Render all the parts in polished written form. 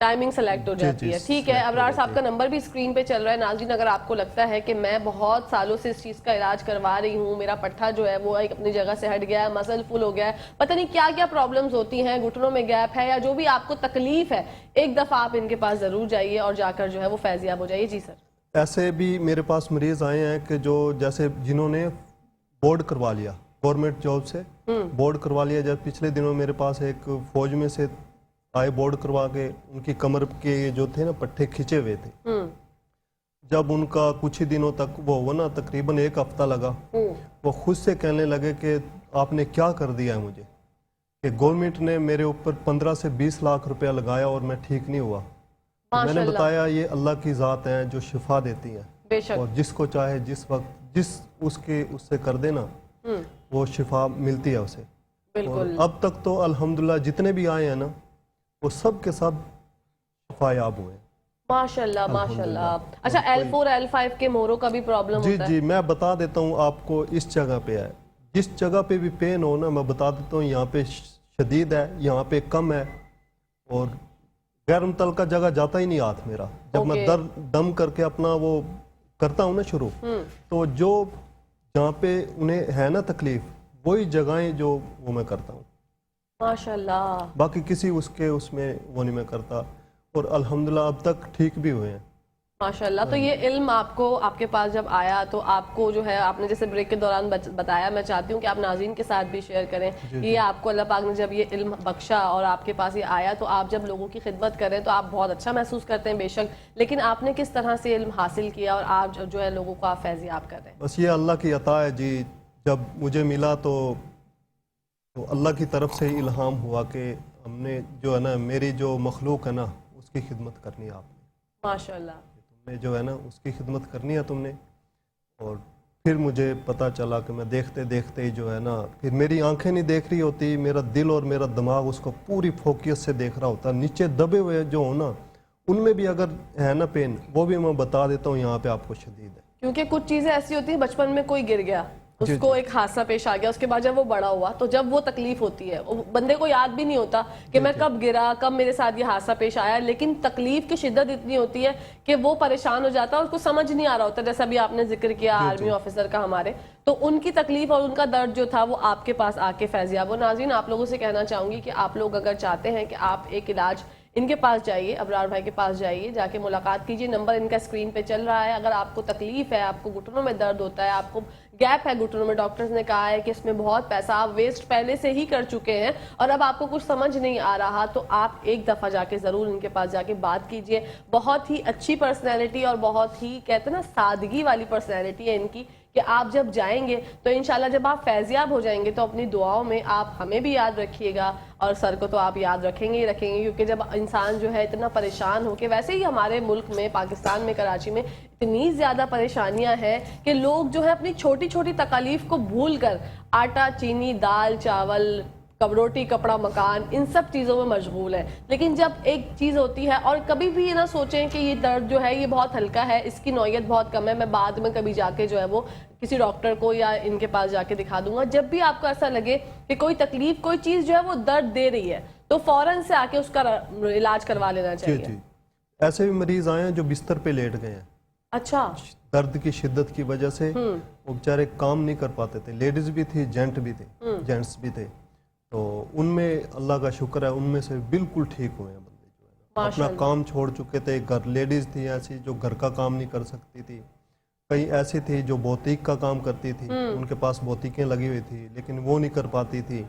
Timing select ہو جاتی ہے. ٹھیک ہے, ابرار صاحب کا نمبر بھی اسکرین پہ چل رہا ہے. ناظرین, اگر آپ کو لگتا ہے کہ میں بہت سالوں سے اس چیز کا علاج کروا رہی ہوں, میرا پٹھا جو ہے وہ ایک اپنی جگہ سے ہٹ گیا ہے, مسل فل ہو گیا ہے, پتہ نہیں کیا کیا پرابلمز ہوتی ہیں, گھٹنوں میں گیپ ہے یا جو بھی آپ کو تکلیف ہے, ایک دفعہ آپ ان کے پاس ضرور جائیے اور جا کر جو ہے وہ فیض یاب ہو جائیے. جی سر. ایسے بھی میرے پاس مریض آئے ہیں کہ جو جیسے جنہوں نے بورڈ کروا لیا گورنمنٹ جاب سے, بورڈ کروا لیا. جب پچھلے دنوں میرے پاس ایک فوج میں سے آئے بورڈ کروا کے, ان کی کمر کے جو تھے نا پٹھے کھچے ہوئے تھے. جب ان کا کچھ ہی دنوں تک وہ ہوا نا, تقریباً 1 ہفتہ لگا, وہ خود سے کہنے لگے کہ آپ نے کیا کر دیا ہے مجھے, کہ گورنمنٹ نے میرے اوپر 15 سے 20 لاکھ روپیہ لگایا اور میں ٹھیک نہیں ہوا. میں نے بتایا یہ اللہ کی ذات ہے جو شفا دیتی ہے, اور جس کو چاہے جس وقت جس اس سے کر دے نا وہ شفا ملتی ہے اسے. اور اب تک تو الحمدللہ جتنے بھی آئے ہیں نا وہ سب کے سب شفا یاب ہوئے. ماشاءاللہ ماشاءاللہ. اچھا, L4 L5 کے موروں کا بھی پرابلم ہوتا ہے؟ جی میں بتا دیتا ہوں آپ کو. اس جگہ پہ ہے, جس جگہ پہ بھی پین ہو نا میں بتا دیتا ہوں, یہاں پہ شدید ہے, یہاں پہ کم ہے, اور غیر متعلقہ جگہ جاتا ہی نہیں ہاتھ میرا. جب میں دم کر کے اپنا وہ کرتا ہوں نا شروع, تو جو جہاں پہ انہیں ہے نا تکلیف وہی جگہیں جو وہ میں کرتا ہوں ماشاءاللہ. باقی کسی اس میں وہ نہیں میں کرتا, اور الحمدللہ اب تک ٹھیک بھی ہوئے ہیں ماشاءاللہ. تو یہ علم آپ کے پاس جب آیا تو آپ کو جو ہے آپ نے جیسے بریک کے دوران بتایا, میں چاہتی ہوں کہ آپ ناظرین کے ساتھ بھی شیئر کریں. یہ آپ کو اللہ پاک نے جب یہ علم بخشا اور آپ کے پاس یہ آیا, تو آپ جب لوگوں کی خدمت کریں تو آپ بہت اچھا محسوس کرتے ہیں بے شک, لیکن آپ نے کس طرح سے علم حاصل کیا اور آپ جو ہے لوگوں کو آپ فیض یاب کر رہے ہیں؟ بس یہ اللہ کی عطا ہے جی. جب مجھے ملا تو اللہ کی طرف سے الہام ہوا کہ ہم نے جو ہے نا میری جو مخلوق ہے نا اس کی خدمت کرنی ہے آپ نے. ماشاءاللہ. تم نے جو ہے نا اس کی خدمت کرنی ہے تم نے. اور پھر مجھے پتا چلا کہ میں دیکھتے دیکھتے ہی جو ہے نا, پھر میری آنکھیں نہیں دیکھ رہی ہوتی, میرا دل اور میرا دماغ اس کو پوری فوکیس سے دیکھ رہا ہوتا. نیچے دبے ہوئے جو ہو نا ان میں بھی اگر ہے نا پین, وہ بھی میں بتا دیتا ہوں یہاں پہ آپ کو شدید ہے. کیونکہ کچھ چیزیں ایسی ہوتی ہیں, بچپن میں کوئی گر گیا, اس کو ایک حادثہ پیش آ گیا, اس کے بعد جب وہ بڑا ہوا تو جب وہ تکلیف ہوتی ہے, بندے کو یاد بھی نہیں ہوتا کہ میں کب گرا, کب میرے ساتھ یہ حادثہ پیش آیا, لیکن تکلیف کی شدت اتنی ہوتی ہے کہ وہ پریشان ہو جاتا ہے, اس کو سمجھ نہیں آ رہا ہوتا. جیسا بھی آپ نے ذکر کیا آرمی آفیسر کا ہمارے, تو ان کی تکلیف اور ان کا درد جو تھا وہ آپ کے پاس آ کے فیض یاب ہو. ناظرین, آپ لوگوں سے کہنا چاہوں گی کہ آپ لوگ اگر چاہتے ہیں کہ آپ ایک علاج ان کے پاس جائیے, ابرار بھائی کے پاس جائیے, جا کے ملاقات کیجیے. نمبر ان کا اسکرین پہ چل رہا ہے. اگر آپ کو تکلیف ہے, آپ کو گھٹنوں میں درد ہوتا ہے, آپ کو گیپ ہے گھٹنوں میں, ڈاکٹرز نے کہا ہے کہ اس میں بہت پیسہ آپ ویسٹ پہلے سے ہی کر چکے ہیں اور اب آپ کو کچھ سمجھ نہیں آ رہا, تو آپ ایک دفعہ جا کے ضرور ان کے پاس جا کے بات کیجیے. بہت ہی اچھی پرسنالٹی اور بہت ہی کہتے ہیں نا سادگی والی پرسنالٹی ہے ان کی, کہ آپ جب جائیں گے تو انشاءاللہ جب آپ فیض یاب ہو جائیں گے تو اپنی دعاؤں میں آپ ہمیں بھی یاد رکھیے گا, اور سر کو تو آپ یاد رکھیں گے ہی رکھیں گے, کیونکہ جب انسان جو ہے اتنا پریشان ہو کے, ویسے ہی ہمارے ملک میں پاکستان میں کراچی میں اتنی زیادہ پریشانیاں ہیں کہ لوگ جو ہے اپنی چھوٹی چھوٹی تکالیف کو بھول کر آٹا چینی دال چاول روٹی کپڑا مکان ان سب چیزوں میں مشغول ہے. لیکن جب ایک چیز ہوتی ہے, اور کبھی بھی یہ نہ سوچیں کہ یہ درد جو ہے یہ بہت ہلکا ہے, اس کی نوعیت بہت کم ہے, میں بعد میں کبھی جا کے جو ہے وہ کسی ڈاکٹر کو یا ان کے پاس جا کے دکھا دوں گا. جب بھی آپ کو ایسا لگے کہ کوئی تکلیف کوئی چیز جو ہے وہ درد دے رہی ہے تو فوراً سے آ کے اس کا علاج کروا لینا چاہیے. جی ایسے بھی مریض آئے ہیں جو بستر پہ لیٹ گئے ہیں. اچھا. درد کی شدت کی وجہ سے وہ بیچارے کام نہیں کر پاتے تھے, لیڈیز بھی تھی جینٹ بھی تھے جینٹس بھی تھے, تو ان میں اللہ کا شکر ہے ان میں سے بالکل ٹھیک ہوئے ہیں بندے جو ہے اپنا کام چھوڑ چکے تھے. گھر لیڈیز تھی ایسی جو گھر کا کام نہیں کر سکتی تھی, کئی ایسی تھی جو بوتیک کا کام کرتی تھی, ان کے پاس بوتیکیں لگی ہوئی تھی لیکن وہ نہیں کر پاتی تھی.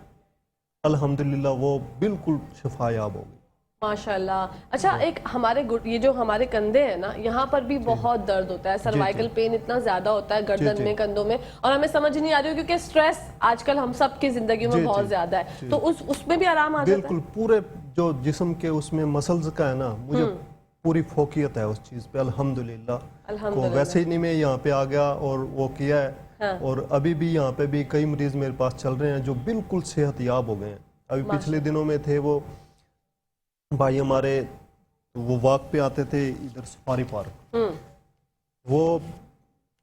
الحمدللہ وہ بالکل شفا یاب ہو گئی ماشاءاللہ. اچھا, ایک ہمارے یہ جو ہمارے کندھے ہیں نا, یہاں پر بھی بہت درد ہوتا ہے, سروائیکل پین اتنا زیادہ ہوتا ہے گردن میں, کندھوں میں, اور ہمیں سمجھ نہیں آ رہی کیونکہ سٹریس آج کل ہم سب کی زندگیوں میں بہت زیادہ ہے, تو اس میں بھی آرام آ جاتا ہے. بالکل پورے جو جسم کے اس میں مسلز کا ہے نا, مجھے پوری فوقیت ہے اس چیز پہ الحمدللہ. ویسے ہی نہیں میں یہاں پہ آ گیا اور وہ کیا ہے, اور ابھی بھی یہاں پہ بھی کئی مریض میرے پاس چل رہے ہیں جو بالکل صحت یاب ہو گئے ہیں. ابھی پچھلے دنوں میں تھے وہ بھائی ہمارے, وہ واک پہ آتے تھے ادھر سفاری پارک, وہ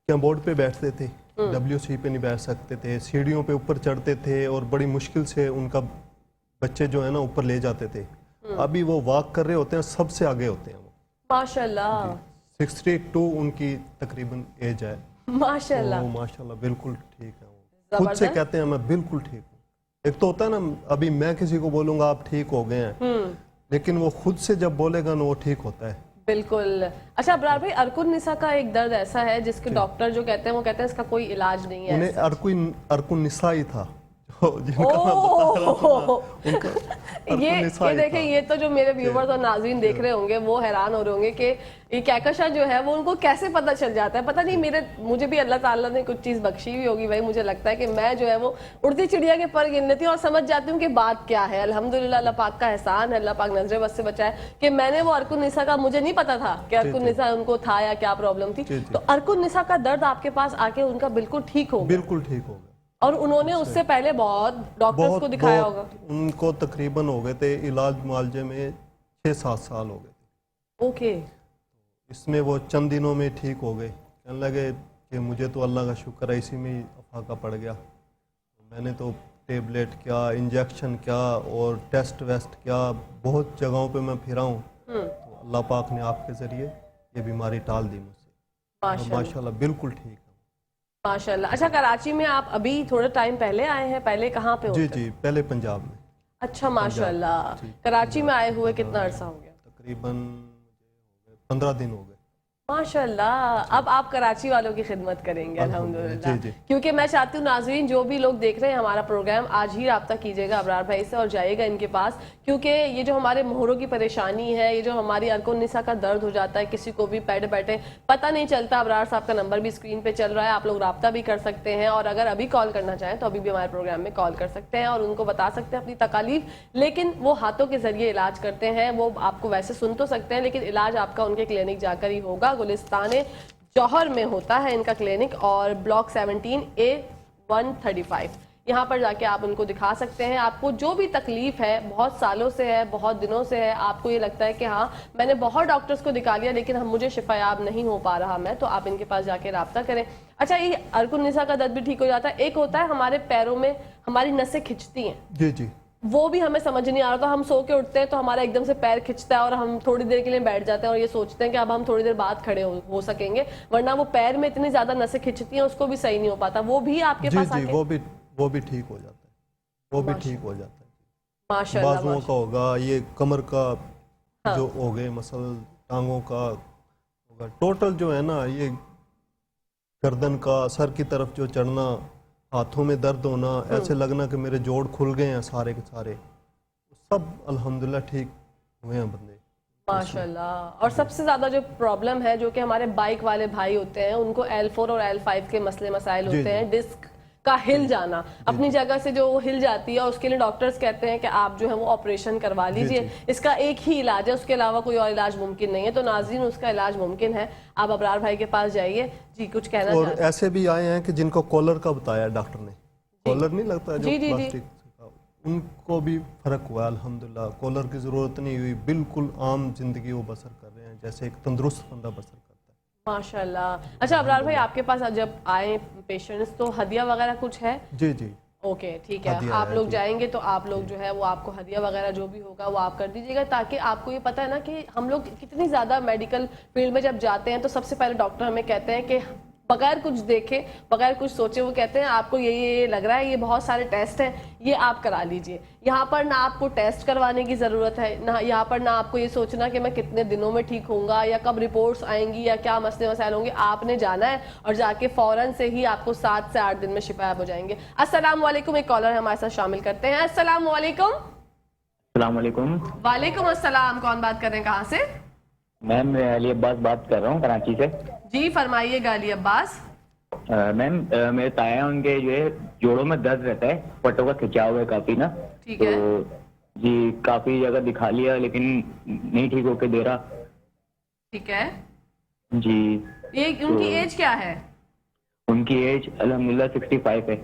بورڈ پہ بیٹھتے تھے, WC پہ نہیں بیٹھ سکتے تھے, سیڑھیوں پہ اوپر چڑھتے تھے اور بڑی مشکل سے ان کا بچے جو ہے نا اوپر لے جاتے تھے, ابھی وہ واک کر رہے ہوتے ہیں, سب سے آگے ہوتے ہیں وہ ماشاءاللہ. 62 ان کی تقریباً ایج ہے. ماشاءاللہ ماشاءاللہ بالکل ٹھیک ہے, وہ خود سے کہتے ہیں میں بالکل ٹھیک ہوں. ایک تو ہوتا ہے نا, ابھی میں کسی کو بولوں گا آپ ٹھیک ہو گئے ہیں, لیکن وہ خود سے جب بولے گا نا وہ ٹھیک ہوتا ہے. بالکل. اچھا ابرار بھائی, ارکن نساء کا ایک درد ایسا ہے جس کے ڈاکٹر جو کہتے ہیں وہ کہتے ہیں اس کا کوئی علاج نہیں ہے. انہیں ارکن نساء ہی تھا جن کا میں بتا رہا تھا, ان کا یہ دیکھیں, یہ تو جو میرے ویورز اور ناظرین دیکھ رہے ہوں گے وہ حیران ہو رہے ہوں گے کہ یہ کہکشاں جو ہے وہ ان کو کیسے پتہ چل جاتا ہے. پتہ نہیں, مجھے بھی اللہ تعالیٰ نے کچھ چیز بخشی ہوئی ہوگی بھائی. مجھے لگتا ہے کہ میں جو ہے وہ اڑتی چڑیا کے پر گن لیتی ہوں اور سمجھ جاتی ہوں کہ بات کیا ہے. الحمدللہ اللہ پاک کا احسان ہے, اللہ پاک نظر بس سے بچائے کہ میں نے وہ ارکن نساء کا, مجھے نہیں پتا تھا کہ ارکن نساء ان کو تھا یا کیا پرابلم تھی. تو ارکن نساء کا درد آپ کے پاس آ کے ان کا بالکل ٹھیک ہو گیا. بالکل ٹھیک ہو گیا. اور انہوں نے اس سے پہلے بہت ڈاکٹرز کو دکھایا ہوگا. ان کو تقریباً ہو گئے تھے علاج معالجے میں 6-7 سال ہو گئے تھے. اوکے. اس میں وہ چند دنوں میں ٹھیک ہو گئے. کہنے لگے کہ مجھے تو اللہ کا شکر ہے اسی میں ہی افاقہ پڑ گیا. میں نے تو ٹیبلیٹ کیا, انجیکشن کیا اور ٹیسٹ ویسٹ کیا, بہت جگہوں پہ میں پھرا ہوں. تو اللہ پاک نے آپ کے ذریعے یہ بیماری ٹال دی مجھ سے. ماشاءاللہ بالکل ٹھیک ہے ماشاءاللہ. اچھا, کراچی میں آپ ابھی تھوڑے ٹائم پہلے آئے ہیں, پہلے کہاں پہ ہوتے؟ جی پہلے پنجاب میں. اچھا ماشاءاللہ. کراچی میں آئے ہوئے کتنا عرصہ ہو گیا؟ تقریباً 15 دن ہو گئے. ماشاءاللہ. اب آپ کراچی والوں کی خدمت کریں گے الحمدللہ. کیونکہ میں چاہتی ہوں ناظرین جو بھی لوگ دیکھ رہے ہیں ہمارا پروگرام, آج ہی رابطہ کیجیے گا ابرار بھائی سے اور جائیے گا ان کے پاس. کیونکہ یہ جو ہمارے مہروں کی پریشانی ہے, یہ جو ہماری ارکن نساء کا درد ہو جاتا ہے, کسی کو بھی بیٹھے بیٹھے پتہ نہیں چلتا. ابرار صاحب کا نمبر بھی اسکرین پہ چل رہا ہے, آپ لوگ رابطہ بھی کر سکتے ہیں. اور اگر ابھی کال کرنا چاہیں تو ابھی بھی ہمارے پروگرام میں کال کر سکتے ہیں اور ان کو بتا سکتے ہیں اپنی تکالیف. لیکن وہ ہاتھوں کے ذریعے علاج کرتے ہیں. وہ آپ کو ویسے سن تو سکتے ہیں لیکن علاج آپ کا ان کے کلینک جا کر ہی ہوگا. گلستان جوہر میں ہوتا ہے ان کا کلینک, اور بلاک 17A135. یہاں پر جا کے آپ ان کو دکھا سکتے ہیں. آپ کو جو بھی تکلیف ہے, بہت سالوں سے ہے, بہت دنوں سے ہے, آپ کو یہ لگتا ہے کہ ہاں میں نے بہت ڈاکٹرز کو دکھا لیا لیکن مجھے شفا یاب نہیں ہو پا رہا میں, تو آپ ان کے پاس جا کے رابطہ کریں. اچھا, یہ ارکن نساء کا درد بھی ٹھیک ہو جاتا ہے. ایک ہوتا ہے ہمارے پیروں میں ہماری نسیں کھچتی ہیں, جی وہ بھی ہمیں سمجھ نہیں آ رہا. تو ہم سو کے اٹھتے ہیں تو ہمارا ایک دم سے پیر کھچتا ہے اور ہم تھوڑی دیر کے لیے بیٹھ جاتے ہیں اور یہ سوچتے ہیں کہ اب ہم تھوڑی دیر بعد کھڑے ہو سکیں گے, ورنہ وہ پیر میں اتنی زیادہ نسیں کھچتی ہیں اس کو بھی صحیح نہیں ہو پاتا. وہ بھی آپ کے پاس جی وہ بھی ٹھیک ہو جاتا ہے. وہ بھی ٹھیک ہو جاتا ہے. ماشاءاللہ. بازوؤں کا ہوگا, یہ کمر کا جو ہو گئے مسل, ٹانگوں کا ہوگا, ٹوٹل جو ہے نا یہ گردن کا, سر کی طرف جو چڑھنا, ہاتھوں میں درد ہونا, ایسے لگنا کہ میرے جوڑ کھل گئے ہیں سارے کے سارے, سب الحمدللہ ٹھیک ہوئے ہیں بندے ماشاءاللہ. اور سب سے زیادہ جو پرابلم ہے جو کہ ہمارے بائک والے بھائی ہوتے ہیں ان کو L4 اور L5 کے مسئلے مسائل ہوتے ہیں, ڈسک کا ہل جانا, اپنی جگہ سے جو ہل جاتی ہے, اس کے لیے ڈاکٹرز کہتے ہیں کہ آپ جو ہے وہ آپریشن کروا لیجئے. اس کا ایک ہی علاج ہے, اس کے علاوہ کوئی اور علاج ممکن نہیں ہے. تو ناظرین اس کا علاج ممکن ہے, آپ ابرار بھائی کے پاس جائیے. جی کچھ کہنا چاہتے ہیں؟ اور ایسے بھی آئے ہیں کہ جن کو کولر کا بتایا ڈاکٹر نے, کولر نہیں لگتا جو پلاسٹک, ان کو بھی فرق ہوا الحمدللہ. کولر کی ضرورت نہیں ہوئی, بالکل عام زندگی وہ بسر کر رہے ہیں جیسے ایک تندرست بندہ بسر کرتا ہے. ماشاءاللہ. اچھا ابرار بھائی, آپ کے پاس جب آئے پیشنٹس تو ہدیہ وغیرہ کچھ ہے؟ جی اوکے ٹھیک ہے. آپ لوگ جائیں گے تو آپ لوگ جو ہے وہ آپ کو ہدیہ وغیرہ جو بھی ہوگا وہ آپ کر دیجیے گا, تاکہ آپ کو یہ پتہ ہے نا کہ ہم لوگ کتنی زیادہ میڈیکل فیلڈ میں جب جاتے ہیں تو سب سے پہلے ڈاکٹر ہمیں کہتے ہیں کہ بغیر کچھ دیکھے, بغیر کچھ سوچے, وہ کہتے ہیں آپ کو یہ لگ رہا ہے, یہ بہت سارے ٹیسٹ ہیں, یہ آپ کرا لیجئے. یہاں پر نہ آپ کو ٹیسٹ کروانے کی ضرورت ہے, نہ یہاں پر نہ آپ کو یہ سوچنا کہ میں کتنے دنوں میں ٹھیک ہوں گا یا کب رپورٹس آئیں گی یا کیا مسئلے مسائل ہوں گے. آپ نے جانا ہے اور جا کے فوراً سے ہی آپ کو 7 سے 8 دن میں شفایاب ہو جائیں گے. السلام علیکم. ایک کالر ہمارے ساتھ شامل کرتے ہیں. السلام علیکم. السلام علیکم. وعلیکم السلام. کون بات کر رہے ہیں, کہاں سے؟ میم میں علی عباس بات کر رہا ہوں کراچی سے. جی فرمائیے گا علی عباس. میم میرے تایا ان کے جو ہے جوڑوں میں درد رہتا ہے, پٹوں کا کھچاؤ ہے کافی نا. ٹھیک ہے. جی کافی جگہ دکھا لیا لیکن نہیں ٹھیک ہو کے دے رہا. ٹھیک ہے جی. یہ ان کی ایج کیا ہے؟ ان کی ایج الحمدللہ 65 ہے.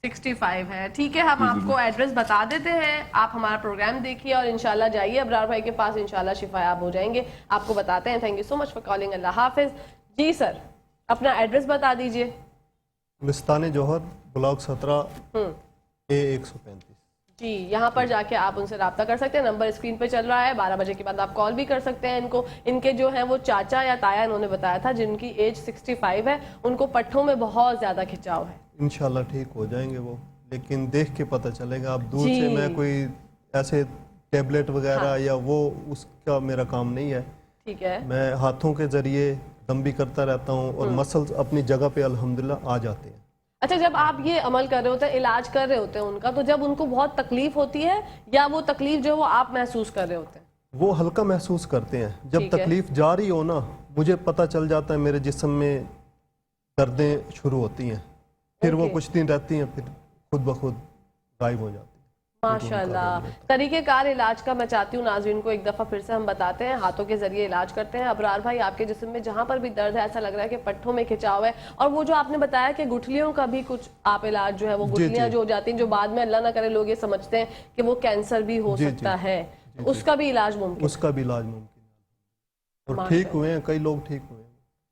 65 ہے. ٹھیک ہے, ہم آپ کو ایڈریس بتا دیتے ہیں, آپ ہمارا پروگرام دیکھیے اور انشاءاللہ جائیے ابرار بھائی کے پاس, انشاءاللہ شفایاب ہو جائیں گے. آپ کو بتاتے ہیں. Thank you so much for calling. Allah حافظ. جی سر اپنا ایڈریس بتا دیجئے. گلستان جوہر, بلاک 17A135. جی یہاں پر جا کے آپ ان سے رابطہ کر سکتے ہیں, نمبر اسکرین پہ چل رہا ہے, 12 بجے کے بعد آپ کال بھی کر سکتے ہیں ان کو. ان کے جو ہیں وہ چاچا یا تایا انہوں نے بتایا تھا جن کی ایج 65 ہے, ان کو پٹھوں میں بہت زیادہ کھچاؤ ہے. انشاءاللہ ٹھیک ہو جائیں گے وہ, لیکن دیکھ کے پتہ چلے گا. اب دور جی. سے میں کوئی ایسے ٹیبلٹ وغیرہ یا وہ اس کا میرا کام نہیں ہے. ٹھیک ہے, میں ہاتھوں کے ذریعے دم بھی کرتا رہتا ہوں اور مسلز اپنی جگہ پہ الحمدللہ آ جاتے ہیں. اچھا جب آپ یہ عمل کر رہے ہوتے ہیں, علاج کر رہے ہوتے ہیں ان کا, تو جب ان کو بہت تکلیف ہوتی ہے یا وہ تکلیف جو ہے وہ آپ محسوس کر رہے ہوتے ہیں؟ وہ ہلکا محسوس کرتے ہیں. جب تکلیف جاری ہو نا, مجھے پتہ چل جاتا ہے میرے جسم میں دردیں شروع ہوتی ہیں, پھر وہ کچھ دن رہتی ہیں, پھر خود بخود غائب ہو جاتی ہیں. ماشاءاللہ. طریقہ کار علاج کا میں چاہتی ہوں ناظرین کو ایک دفعہ پھر سے ہم بتاتے ہیں. ہاتھوں کے ذریعے علاج کرتے ہیں. ابرار بھائی آپ کے جسم میں جہاں پر بھی درد ہے, ایسا لگ رہا ہے کہ پٹھوں میں کھچاؤ ہے, اور وہ جو آپ نے بتایا کہ گٹھلیوں کا بھی کچھ آپ علاج جو ہے وہ گٹھلیاں جو ہو جاتی ہیں, جو بعد میں اللہ نہ کرے لوگ یہ سمجھتے ہیں کہ وہ کینسر بھی ہو سکتا ہے, اس کا بھی علاج ممکن, اس کا بھی علاج ممکن ہے, اور ٹھیک ہوئے ہیں کئی لوگ, ٹھیک ہوئے ہیں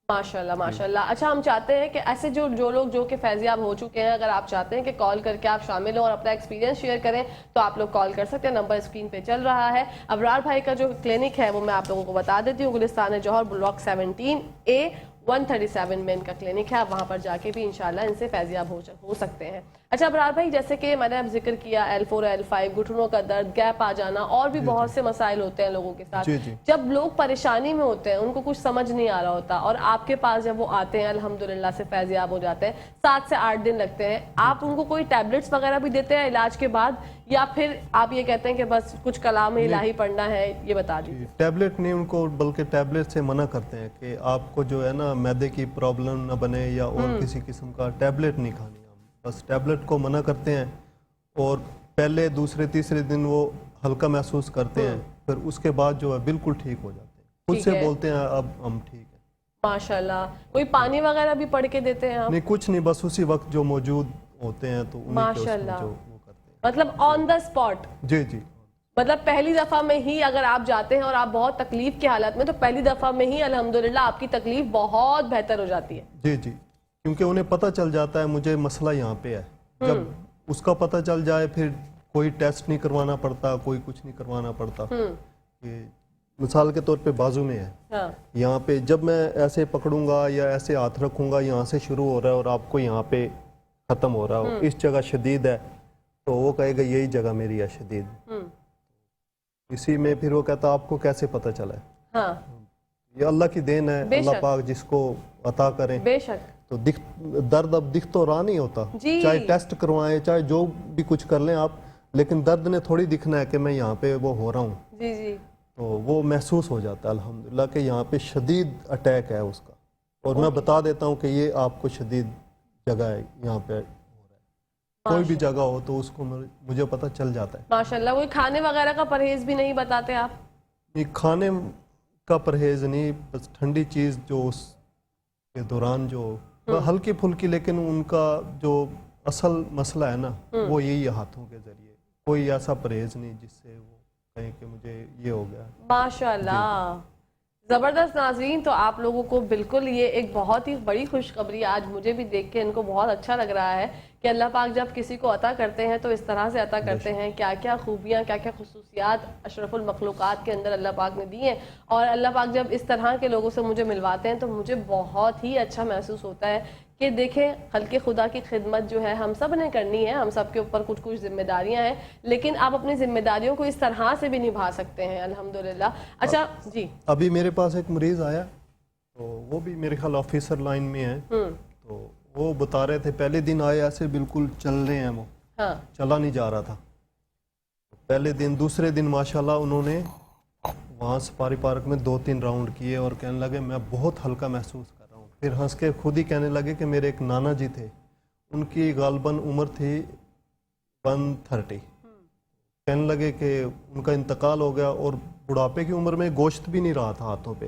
ماشاءاللہ ماشاءاللہ. اچھا ہم چاہتے ہیں کہ ایسے جو لوگ جو کہ فیضیاب ہو چکے ہیں, اگر آپ چاہتے ہیں کہ کال کر کے آپ شامل ہوں اور اپنا ایکسپیرینس شیئر کریں تو آپ لوگ کال کر سکتے ہیں. نمبر اسکرین پہ چل رہا ہے. ابرار بھائی کا جو کلینک ہے وہ میں آپ لوگوں کو بتا دیتی ہوں. گلستان جوہر بلاک 17A 137 میں ان کا کلینک ہے. آپ وہاں پر جا کے بھی انشاءاللہ ان سے فیضیاب ہو سکتے ہیں. اچھا ابرار بھائی, جیسے کہ میں نے اب ذکر کیا L4 L5, گھٹنوں کا درد, گیپ آ جانا, اور بھی بہت سے مسائل ہوتے ہیں لوگوں کے ساتھ. جب لوگ پریشانی میں ہوتے ہیں, ان کو کچھ سمجھ نہیں آ رہا ہوتا, اور آپ کے پاس جب وہ آتے ہیں الحمدللہ سے فیضیاب ہو جاتے ہیں, 7 سے 8 دن لگتے ہیں, آپ ان کو کوئی ٹیبلٹس وغیرہ بھی دیتے ہیں علاج کے بعد, یا پھر آپ یہ کہتے ہیں کہ بس کچھ کلام الہی پڑھنا ہے؟ یہ بتا دیجیے. ٹیبلٹ نہیں ان کو, بلکہ ٹیبلٹ سے منع کرتے ہیں کہ آپ کو جو ہے نا معدے کی پرابلم نہ بنے یا اور کسی قسم کا ٹیبلٹ نہیں کھانی. بس ٹیبلٹ کو منع کرتے ہیں, اور پہلے دوسرے تیسرے دن وہ ہلکا محسوس کرتے ہیں, پھر اس کے بعد جو ہے بالکل ٹھیک ہو جاتے ہیں, خود سے بولتے ہیں اب ہم ٹھیک ہیں. ماشاءاللہ. کوئی پانی وغیرہ بھی پڑھ کے دیتے ہیں آپ؟ نہیں کچھ نہیں, بس اسی وقت جو موجود ہوتے ہیں تو انہیں کے اس میں جو وہ کرتے ہیں. مطلب آن دا اسپاٹ؟ جی جی. مطلب پہلی دفعہ میں ہی اگر آپ جاتے ہیں اور آپ بہت تکلیف کی حالت میں, تو پہلی دفعہ میں ہی الحمدللہ آپ کی تکلیف بہت بہتر ہو جاتی ہے. جی جی, کیونکہ انہیں پتہ چل جاتا ہے مجھے مسئلہ یہاں پہ ہے. جب اس کا پتہ چل جائے پھر کوئی ٹیسٹ نہیں کروانا پڑتا, کوئی کچھ نہیں کروانا پڑتا. مثال کے طور پہ بازو میں ہے, یہاں پہ جب میں ایسے پکڑوں گا یا ایسے ہاتھ رکھوں گا, یہاں سے شروع ہو رہا ہے اور آپ کو یہاں پہ ختم ہو رہا ہو, اس جگہ شدید ہے, تو وہ کہے گا یہی جگہ میری ہے شدید. اسی میں پھر وہ کہتا آپ کو کیسے پتہ چلا ہے؟ یہ اللہ کی دین ہے, اللہ پاک جس کو عطا کریں. بے شک. تو درد اب دکھ تو رہا نہیں ہوتا, چاہے ٹیسٹ کروائیں چاہے جو بھی کچھ کر لیں آپ, لیکن درد نے تھوڑی دکھنا ہے کہ میں یہاں پہ وہ ہو رہا ہوں. جی جی. تو وہ محسوس ہو جاتا ہے الحمدللہ کہ یہاں پہ شدید اٹیک ہے اس کا, اور میں بتا دیتا ہوں کہ یہ آپ کو شدید جگہ ہے, یہاں پہ ہو رہا ہے. کوئی بھی جگہ ہو تو اس کو مجھے پتہ چل جاتا ہے. ماشاءاللہ. کوئی کھانے وغیرہ کا پرہیز بھی نہیں بتاتے آپ؟ نہیں کھانے کا پرہیز نہیں, بس ٹھنڈی چیز جو اس کے دوران جو ہلکی پھلکی, لیکن ان کا جو اصل مسئلہ ہے نا وہ یہی ہے ہاتھوں کے ذریعے. کوئی ایسا پرہیز نہیں جس سے وہ کہیں کہ مجھے یہ ہو گیا. ماشاءاللہ. زبردست. ناظرین تو آپ لوگوں کو بالکل یہ ایک بہت ہی بڑی خوشخبری آج مجھے بھی دیکھ کے ان کو بہت اچھا لگ رہا ہے کہ اللہ پاک جب کسی کو عطا کرتے ہیں تو اس طرح سے عطا کرتے ہیں. کیا کیا خوبیاں, کیا کیا خصوصیات اشرف المخلوقات کے اندر اللہ پاک نے دی ہیں, اور اللہ پاک جب اس طرح کے لوگوں سے مجھے ملواتے ہیں تو مجھے بہت ہی اچھا محسوس ہوتا ہے کہ دیکھیں خلق خدا کی خدمت جو ہے ہم سب نے کرنی ہے, ہم سب کے اوپر کچھ کچھ ذمہ داریاں ہیں, لیکن آپ اپنی ذمہ داریوں کو اس طرح سے بھی نبھا سکتے ہیں الحمدللہ. اچھا جی, ابھی میرے پاس ایک مریض آیا, تو وہ بھی میرے خیال آفیسر لائن میں ہے, تو وہ بتا رہے تھے پہلے دن آئے ایسے بالکل چل رہے ہیں, وہ چلا نہیں جا رہا تھا پہلے دن. دوسرے دن ماشاءاللہ انہوں نے وہاں سفاری پارک میں 2-3 راؤنڈ کیے اور کہنے لگے میں بہت ہلکا محسوس کر رہا ہوں. پھر ہنس کے خود ہی کہنے لگے کہ میرے ایک نانا جی تھے, ان کی غالباً عمر تھی 130. کہنے لگے کہ ان کا انتقال ہو گیا, اور بڑھاپے کی عمر میں گوشت بھی نہیں رہا تھا ہاتھوں پہ.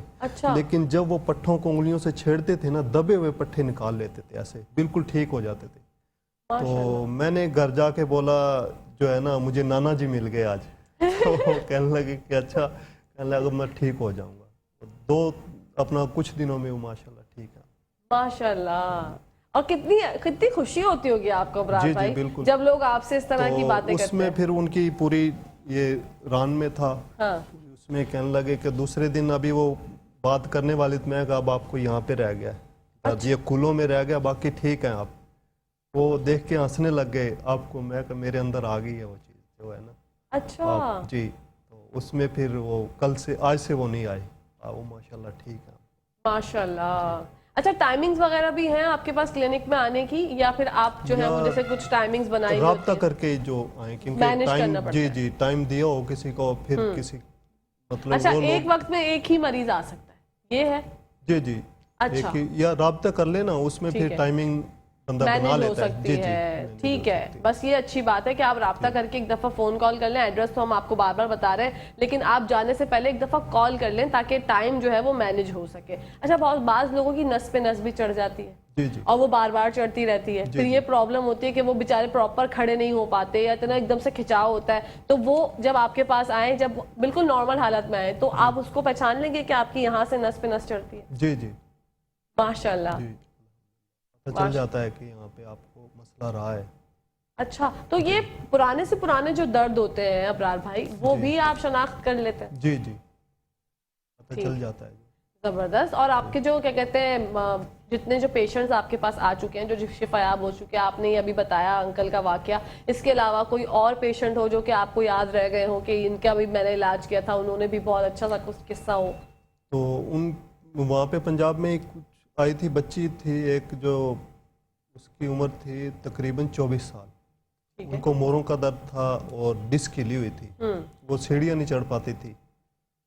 لیکن جب وہ پٹھوں کو انگلیوں سے چھیڑتے تھے نا, دبے ہوئے پٹھے نکال لیتے تھے, ایسے بالکل ٹھیک ہو جاتے تھے. تو میں نے گھر جا کے بولا جو ہے نا مجھے نانا جی مل گئے آج. تو کہنے لگے کہ اچھا, کہنے لگا میں ٹھیک ہو جاؤں گا. اپنا کچھ دنوں میں وہ ماشاءاللہ ٹھیک ہے. ماشاءاللہ. اور کتنی خوشی ہوتی ہوگی آپ کو ابرار بھائی جب لوگ آپ سے اس طرح کی باتیں کرتے ہیں. اس میں پھر ان کی پوری یہ ران میں تھا, اس میں کہنے لگے کہ دوسرے دن ابھی وہ بات کرنے والی تھی, میں کہا اب آپ کو یہاں پہ رہ گیا ہے, یہ کلوں میں رہ گیا, باقی ٹھیک ہیں آپ. وہ دیکھ کے ہنسنے لگ گئے آپ کو, میں کہ میرے اندر آ گئی ہے وہ چیز جو ہے نا. اچھا جی, تو اس میں پھر وہ کل سے آج سے وہ نہیں آئے, وہ ماشاءاللہ ٹھیک ہے ماشاءاللہ. اچھا ٹائمنگز وغیرہ بھی ہیں آپ کے پاس کلینک میں آنے کی, یا پھر آپ جو ہے وہ جیسے کچھ ٹائمنگز بنائی ہوتی ہیں رابطہ کر کے جو آئیں, کیونکہ ٹائم جی ٹائم دیا ہو کسی کو, پھر کسی مطلب اچھا ایک وقت میں ایک ہی مریض آ سکتا ہے, یہ ہے جی اچھا, یا رابطہ کر لینا, اس میں پھر ٹائمنگ بندہ بنا لیتا ہے. ٹھیک ہے, بس یہ اچھی بات ہے کہ آپ رابطہ کر کے ایک دفعہ فون کال کر لیں. ایڈریس تو ہم آپ کو بار بار بتا رہے ہیں, لیکن آپ جانے سے پہلے ایک دفعہ کال کر لیں تاکہ ٹائم جو ہے وہ مینج ہو سکے. اچھا بعض لوگوں کی نس پہ نس بھی چڑھ جاتی ہے اور وہ بار بار چڑھتی رہتی ہے, پھر یہ پرابلم ہوتی ہے کہ وہ بیچارے پراپر کھڑے نہیں ہو پاتے یا اتنا ایک دم سے کھچاؤ ہوتا ہے. تو وہ جب آپ کے پاس آئیں, جب بالکل نارمل حالت میں آئیں, تو آپ اس کو پہچان لیں گے کہ آپ کی یہاں سے نس پہ نس چڑھتی ہے. جی ماشاءاللہ پتہ چل جاتا ہے کہ یہاں پہ آپ کو مسئلہ رہا ہے. اچھا, تو یہ پرانے سے پرانے جو درد ہوتے ہیں ابرار بھائی, وہ بھی آپ شناخت کر لیتے ہیں؟ جی پتہ چل جاتا ہے. زبردست. اور آپ کے جو کیا کہتے ہیں جتنے جو پیشنٹس آپ کے پاس آ چکے ہیں, جو شفایاب ہو چکے ہیں, آپ نے یہ ابھی بتایا انکل کا واقعہ, اس کے علاوہ کوئی اور پیشنٹ ہو جو کہ آپ کو یاد رہ گئے ہوں کہ ان کا بھی میں نے علاج کیا تھا, انہوں نے بھی بہت اچھا سا کچھ قصہ ہو؟ تو وہاں پہ پنجاب میں کچھ آئی تھی, بچی تھی ایک, جو اس کی عمر تھی تقریباً 24 سال. ان کو موروں کا درد تھا اور ڈسک ہلی ہوئی تھی, وہ سیڑھیاں نہیں چڑھ پاتی تھی,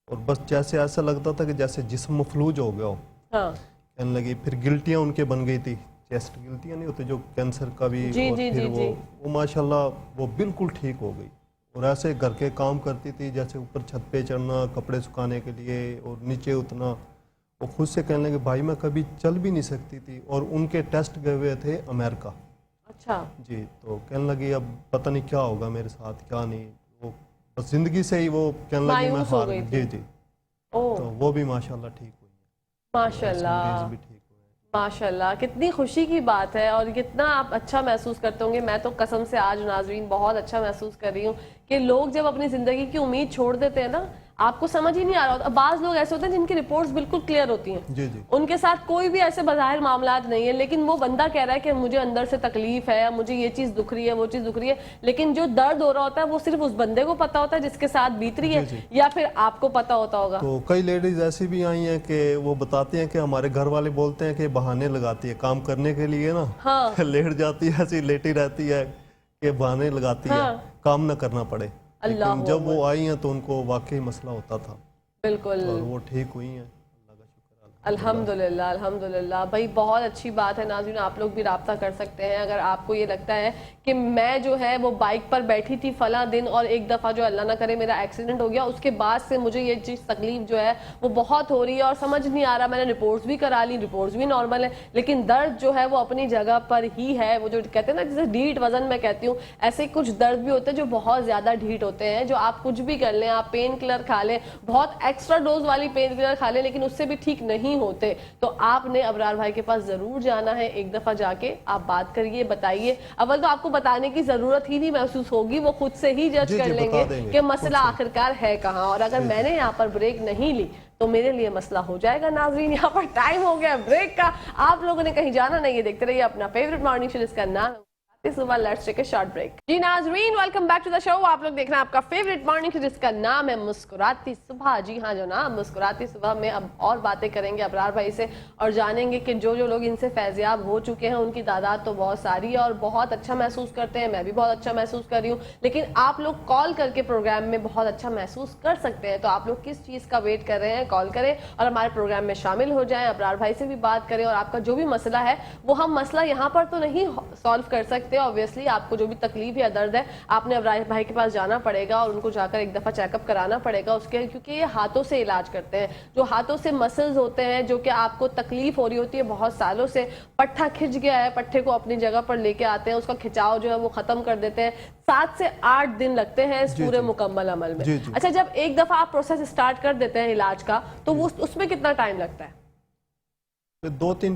اور بس جیسے ایسا لگتا تھا کہ جیسے جسم مفلوج ہو گیا ہو. کہنے لگی, پھر گلٹیاں ان کے بن گئی تھی, چیسٹ گلٹیاں نہیں ہوتی جو کینسر کا بھی, اور پھر وہ ماشاءاللہ وہ بالکل ٹھیک ہو گئی. اور ایسے گھر کے کام کرتی تھی, جیسے اوپر چھت پہ چڑھنا کپڑے سکھانے کے لیے اور نیچے اتنا. وہ خود سے کہنے لگے بھائی میں کبھی چل بھی نہیں سکتی تھی, اور ان کے ٹیسٹ گئے ہوئے تھے امریکہ. اچھا جی, تو کہنے لگی اب پتہ نہیں کیا ہوگا میرے ساتھ کیا نہیں, وہ بس زندگی سے ہی وہ کہنے لگی میں ہار گئی. جی تو وہ بھی ماشاءاللہ ٹھیک ہوئی. ماشاءاللہ ماشاءاللہ, کتنی خوشی کی بات ہے, اور کتنا آپ اچھا محسوس کرتے ہوں گے. میں تو قسم سے آج ناظرین بہت اچھا محسوس کر رہی ہوں کہ لوگ جب اپنی زندگی کی امید چھوڑ دیتے ہیں نا, آپ کو سمجھ ہی نہیں آ رہا ہوتا. بعض لوگ ایسے ہوتے ہیں جن کی رپورٹس بالکل کلیئر ہوتی ہیں, ان کے ساتھ کوئی بھی ایسے بظاہر معاملات نہیں ہے, لیکن وہ بندہ کہہ رہا ہے کہ مجھے اندر سے تکلیف ہے, مجھے یہ چیز دکھ رہی ہے, وہ چیز دکھ رہی ہے, لیکن جو درد ہو رہا ہوتا ہے وہ صرف اس بندے کو پتا ہوتا ہے جس کے ساتھ بیت رہی ہے, یا پھر آپ کو پتا ہوتا ہوگا. تو کئی لیڈیز ایسی بھی آئی ہیں کہ وہ بتاتی ہیں کہ ہمارے گھر والے بولتے ہیں کہ بہانے لگاتی ہے کام کرنے کے لیے نا, لیٹ جاتی ہے ایسی لیٹی رہتی ہے کہ بہانے لگاتی ہے کام نہ کرنا پڑے. لیکن جب وہ آئی ہیں تو ان کو واقعی مسئلہ ہوتا تھا. بالکل, اور وہ ٹھیک ہوئی ہیں, اللہ کا شکر. الحمدللہ الحمدللہ. بھائی بہت اچھی بات ہے. ناظرین آپ لوگ بھی رابطہ کر سکتے ہیں اگر آپ کو یہ لگتا ہے کہ میں جو ہے وہ بائک پر بیٹھی تھی فلاں دن, اور ایک دفعہ جو اللہ نہ کرے میرا ایکسیڈنٹ ہو گیا, اس کے بعد سے مجھے یہ چیز تکلیف جو ہے وہ بہت ہو رہی ہے اور سمجھ نہیں آ رہا. میں نے رپورٹس بھی کرا لی, رپورٹس بھی نارمل ہے, لیکن درد جو ہے وہ اپنی جگہ پر ہی ہے. وہ جو کہتے ہیں نا جیسے ڈھیٹ وزن میں کہتی ہوں, ایسے کچھ درد بھی ہوتے ہیں جو بہت زیادہ ڈھیٹ ہوتے ہیں, جو آپ کچھ بھی کر لیں, آپ پین کلر کھا لیں, بہت ایکسٹرا ڈوز والی پین کلر کھا لیں, لیکن اس سے بھی ٹھیک نہیں ہوتے. تو آپ نے ابرار بھائی کے پاس ضرور جانا ہے, ایک دفعہ جا کے آپ بات کریے, بتائیے. اول تو آپ کو بتانے کی ضرورت ہی نہیں محسوس ہوگی, وہ خود سے ہی جج کر لیں گے کہ مسئلہ آخرکار ہے کہاں. اور اگر میں نے یہاں پر بریک نہیں لی تو میرے لیے مسئلہ ہو جائے گا. ناظرین یہاں پر ٹائم ہو گیا بریک کا, آپ لوگوں نے کہیں جانا نہیں ہے, دیکھتے رہیے اپنا فیوریٹ مارننگ شو, جس کا نام صبح. Let's take a short break. جی ناظرین welcome back to the show. آپ لوگ دیکھ رہے ہیں آپ کا فیوریٹ مارننگ شو, جس کا نام ہے مسکراتی صبح. جی ہاں جناب, مسکراتی صبح میں اب اور باتیں کریں گے ابرار بھائی سے, اور جانیں گے کہ جو لوگ ان سے فیضیاب ہو چکے ہیں ان کی تعداد تو بہت ساری ہے اور بہت اچھا محسوس کرتے ہیں. میں بھی بہت اچھا محسوس کر رہی ہوں, لیکن آپ لوگ کال کر کے پروگرام میں بہت اچھا محسوس کر سکتے ہیں. تو آپ لوگ کس چیز کا ویٹ کر رہے ہیں؟ کال کریں اور ہمارے پروگرام میں شامل ہو جائیں, ابرار بھائی سے بھی بات کریں, اور آپ کا جو بھی مسئلہ ہے وہ ہم مسئلہ یہاں پر تو نہیں سالو کر سکتے. آبویسلی آپ کو جو بھی تکلیف یا درد ہے آپ نے ابرار بھائی کے پاس جانا پڑے گا اور ان کو جا کر ایک دفعہ چیک اپ کرانا پڑے گا اس کے, کیونکہ یہ ہاتھوں سے علاج کرتے ہیں. جو ہاتھوں سے مسلز ہوتے ہیں جو کہ آپ کو تکلیف ہو رہی ہوتی ہے بہت سالوں سے, پٹھا کھچ گیا ہے, پٹھے کو اپنی جگہ پر لے کے آتے ہیں, اس کا کھچاؤ جو ہے وہ ختم کر دیتے ہیں. 7 سے 8 دن لگتے ہیں اس پورے مکمل عمل میں. اچھا, جب ایک دفعہ آپ پروسیس اسٹارٹ کر دیتے ہیں علاج کا تو اس میں کتنا ٹائم لگتا ہے؟ 2-3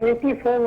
84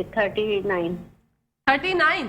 39। 39?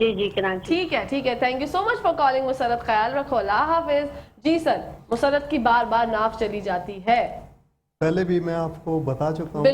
جی کراچی. ٹھیک ہے, thank you so much for calling Musarrat, خیال رکھو, اللہ حافظ. جی سر, مسرت کی بار بار ناف چلی جاتی ہے. پہلے بھی میں آپ کو بتا چکا ہوں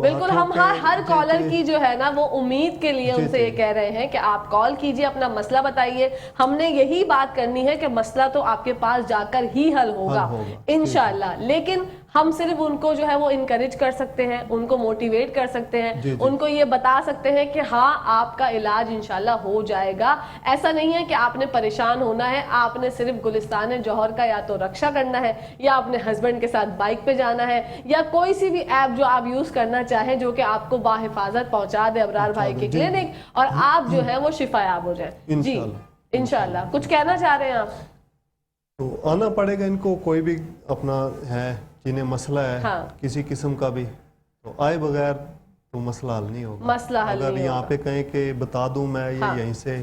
بالکل ہم ہر کالر کی جو ہے نا وہ امید کے لیے ان سے یہ کہہ رہے ہیں کہ آپ کال کیجئے, اپنا مسئلہ بتائیے. ہم نے یہی بات کرنی ہے کہ مسئلہ تو آپ کے پاس جا کر ہی حل ہوگا انشاءاللہ, لیکن ہم صرف ان کو جو ہے وہ انکریج کر سکتے ہیں, ان کو موٹیویٹ کر سکتے ہیں, ان کو یہ بتا سکتے ہیں کہ ہاں آپ کا علاج انشاءاللہ ہو جائے گا. ایسا نہیں ہے کہ آپ نے پریشان ہونا ہے, آپ نے صرف گلستان جوہر کا یا تو رکشہ کرنا ہے, یا اپنے ہسبینڈ کے ساتھ بائک پہ جانا ہے, یا کوئی سی بھی ایپ جو آپ یوز کرنا چاہیں جو کہ آپ کو باحفاظت پہنچا دے ابرار بھائی کے کلینک, اور آپ جو ہے وہ شفا یاب ہو جائیں. جی انشاءاللہ. کچھ کہنا چاہ رہے ہیں آپ؟ تو آنا پڑے گا ان کو, کوئی بھی اپنا ہے جنہیں مسئلہ ہے کسی قسم کا بھی, تو آئے بغیر تو مسئلہ حل نہیں ہوگا. اگر یہاں پہ کہیں کہ بتا دوں میں یہ یہیں سے,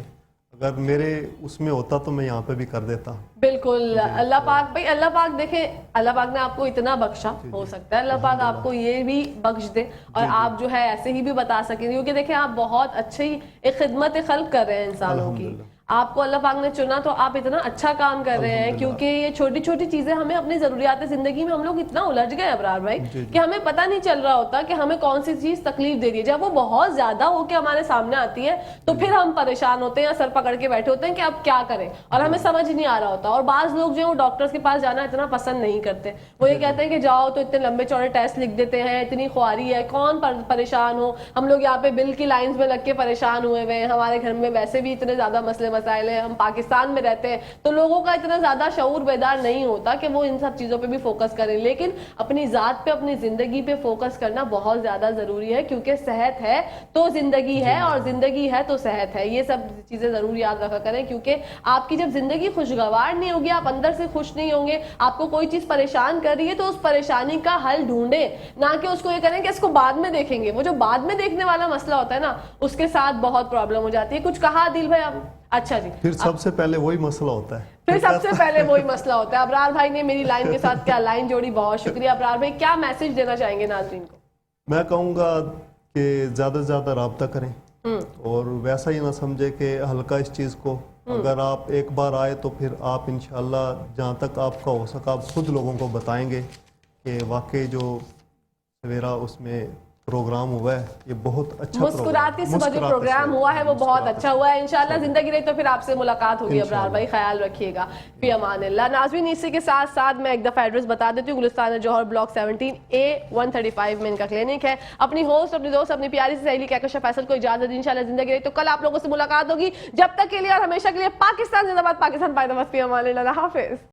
اگر میرے اس میں ہوتا تو میں یہاں پہ بھی کر دیتا. بالکل, اللہ پاک بھائی, اللہ پاک دیکھیں, اللہ پاک نے آپ کو اتنا بخشا, ہو سکتا ہے اللہ پاک آپ کو یہ بھی بخش دے اور آپ جو ہے ایسے ہی بھی بتا سکیں, کیونکہ دیکھیں آپ بہت اچھی ایک خدمت خلق کر رہے ہیں انسانوں کی. آپ کو اللہ پاک نے چنا تو آپ اتنا اچھا کام کر رہے ہیں, کیونکہ یہ چھوٹی چھوٹی چیزیں ہمیں اپنی ضروریات زندگی میں ہم لوگ اتنا الجھ گئے ابرار بھائی کہ ہمیں پتہ نہیں چل رہا ہوتا کہ ہمیں کون سی چیز تکلیف دے رہی ہے. جب وہ بہت زیادہ ہو کے ہمارے سامنے آتی ہے تو پھر ہم پریشان ہوتے ہیں, سر پکڑ کے بیٹھے ہوتے ہیں کہ اب کیا کریں, اور ہمیں سمجھ نہیں آ رہا ہوتا. اور بعض لوگ جو ہیں وہ ڈاکٹرز کے پاس جانا اتنا پسند نہیں کرتے, وہ یہ کہتے ہیں کہ جاؤ تو اتنے لمبے چوڑے ٹیسٹ لکھ دیتے ہیں, اتنی خواری ہے, کون پریشان ہو. ہم لوگ یہاں پہ بل کی لائنز میں لگ کے پریشان ہوئے ہوئے ہیں, ہمارے گھر میں ویسے بھی اتنے زیادہ مسئلے مسائل ہیں, ہم پاکستان میں رہتے ہیں, تو لوگوں کا اتنا زیادہ شعور بیدار نہیں ہوتا کہ وہ ان سب چیزوں پہ بھی فوکس کریں. لیکن اپنی ذات پہ, اپنی زندگی پہ فوکس کرنا بہت زیادہ ضروری ہے, کیونکہ صحت ہے تو زندگی ہے, اور زندگی ہے تو صحت ہے. یہ سب چیزیں ضرور یاد رکھا کریں, کیونکہ آپ کی جب زندگی خوشگوار نہیں ہوگی, آپ اندر سے خوش نہیں ہوں گے, آپ کو کوئی چیز پریشان کر رہی ہے تو اس پریشانی کا حل ڈھونڈیں, نہ کہ اس کو یہ کریں کہ اس کو بعد میں دیکھیں گے. وہ جو بعد میں دیکھنے والا مسئلہ ہوتا ہے نا, اس کے ساتھ بہت پرابلم ہو جاتی ہے. کچھ کہا عادل بھائی آپ؟ اچھا جی, پھر سب سے پہلے وہی مسئلہ ہوتا ہے. ابرار بھائی نے میری لائن کے ساتھ کیا لائن جوڑی, بہت شکریہ. ابرار بھائی کیا میسج دینا چاہیں گے ناظرین کو؟ میں کہوں گا کہ زیادہ سے زیادہ رابطہ کریں, اور ویسا ہی نہ سمجھے کہ ہلکا اس چیز کو. اگر آپ ایک بار آئے تو پھر آپ انشاءاللہ جہاں تک آپ کا ہو سکا آپ خود لوگوں کو بتائیں گے کہ واقعی جو سویرا اس میں پروگرام ہوا ہے یہ بہت اچھا مسکراتی صبح جو پروگرام ہوا ہے وہ بہت اچھا ہوا ہے. انشاءاللہ زندگی رہی تو پھر آپ سے ملاقات ہوگی. ابرار بھائی خیال رکھیے گا, فی امان اللہ. ناظرین اسی کے ساتھ ساتھ میں ایک دفعہ ایڈریس بتا دیتی ہوں, گلستان جوہر بلاک 17A135 میں ان کا کلینک ہے. اپنی ہوسٹ, اپنی دوست, اپنی پیاری سی سہیلی کہکشا فیصل کو اجازت دی. انشاءاللہ زندگی رہی تو کل آپ لوگوں سے ملاقات ہوگی. جب تک کے لیے اور ہمیشہ کے لیے پاکستان زندہ باد, پاکستان پائے نماز, فی امان اللہ, حافظ.